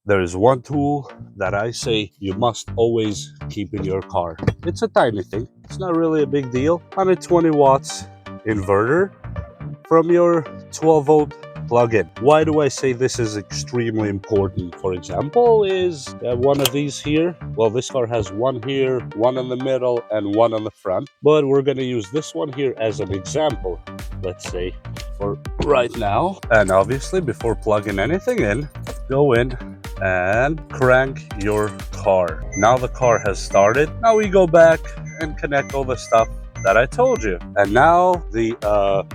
there is one tool that I say you must always keep in your car. It's a tiny thing. It's not really a big deal. 120 watts inverter from your 12-volt plug-in. Why do I say this is extremely important? For example, is one of these here. Well, this car has one here, one in the middle, and one on the front. But we're going to use this one here as an example, let's say, for right now. And obviously, before plugging anything in, go in and crank your car. Now the car has started. Now we go back and connect all the stuff that I told you. And now the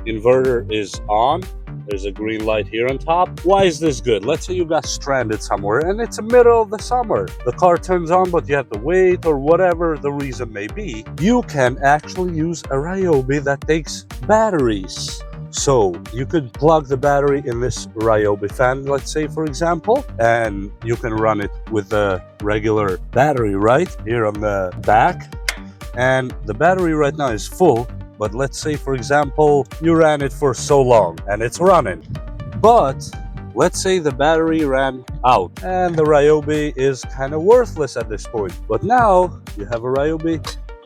inverter is on. There's a green light here on top. Why is this good? Let's say you got stranded somewhere and it's the middle of the summer. The car turns on, but you have to wait, or whatever the reason may be. You can actually use a Ryobi that takes batteries. So you could plug the battery in this Ryobi fan, let's say, for example, and you can run it with the regular battery right here on the back. And the battery right now is full. But let's say, for example, you ran it for so long and it's running. But let's say the battery ran out and the Ryobi is kind of worthless at this point. But now you have a Ryobi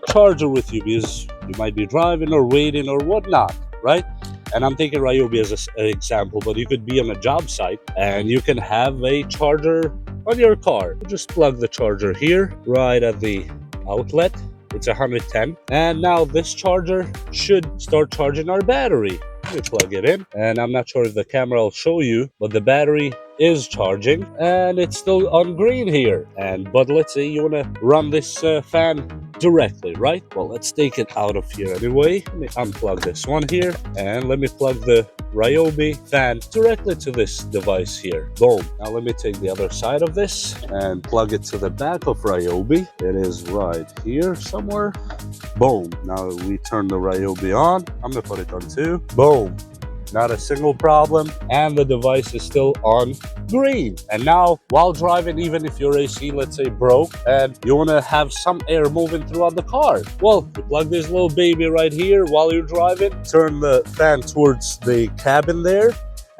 charger with you because you might be driving or waiting or whatnot, right? And I'm taking Ryobi as an example, but you could be on a job site and you can have a charger on your car. Just plug the charger here, right at the outlet. It's 110, and now this charger should start charging our battery. Let me plug it in, and I'm not sure if the camera will show you, but the battery is charging and it's still on green here. But let's say you want to run this fan directly, right? Well, let's take it out of here anyway. Let me unplug this one here, and let me plug the Ryobi fan directly to this device here. Boom. Now let me take the other side of this and plug it to the back of Ryobi. It is right here somewhere. Boom. Now we turn the Ryobi on. I'm gonna put it on 2. Boom. Not a single problem, and the device is still on green. And now, while driving, even if your AC, let's say, broke and you want to have some air moving throughout the car, well, you plug this little baby right here while you're driving, turn the fan towards the cabin there,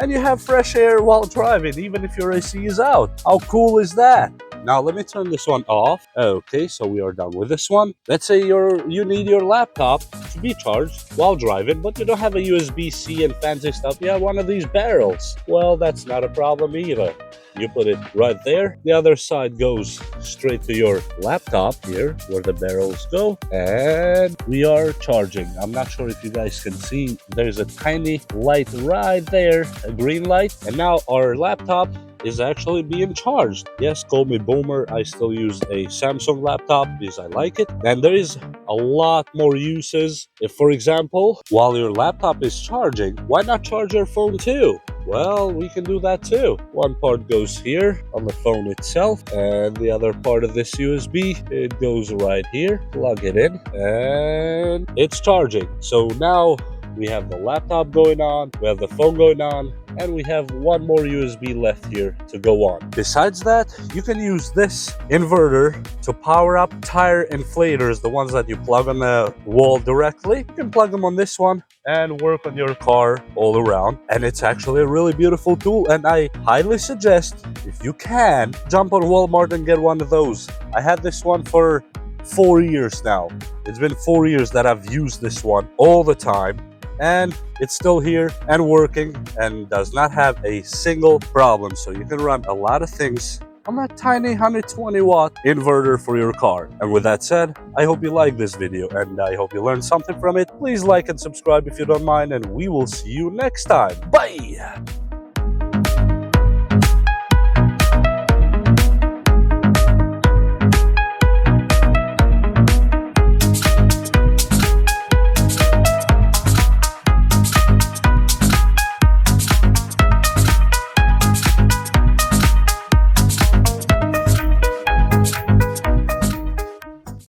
and you have fresh air while driving, even if your AC is out. How cool is that? Now let me turn this one off. Okay, so we are done with this one. Let's say you need your laptop to be charged while driving, but you don't have a USB-C and fancy stuff. You have one of these barrels. Well, that's not a problem either. You put it right there. The other side goes straight to your laptop here, where the barrels go, and we are charging. I'm not sure if you guys can see. There's a tiny light right there, a green light, and now our laptop is actually being charged. Yes, call me boomer. I still use a Samsung laptop because I like it. And there is a lot more uses. If, for example, while your laptop is charging, why not charge your phone too? Well, we can do that too. One part goes here on the phone itself, and the other part of this USB, it goes right here. Plug it in, and it's charging. So now we have the laptop going on, we have the phone going on, and we have one more USB left here to go on. Besides that, you can use this inverter to power up tire inflators, the ones that you plug on the wall directly. You can plug them on this one and work on your car all around. And it's actually a really beautiful tool, and I highly suggest, if you can, jump on Walmart and get one of those. I had this one for 4 years now. It's been 4 years that I've used this one all the time, and it's still here and working and does not have a single problem. So you can run a lot of things on that tiny 120 watt inverter for your car. And with that said, I hope you like this video and I hope you learned something from it. Please like and subscribe if you don't mind, and we will see you next time. Bye!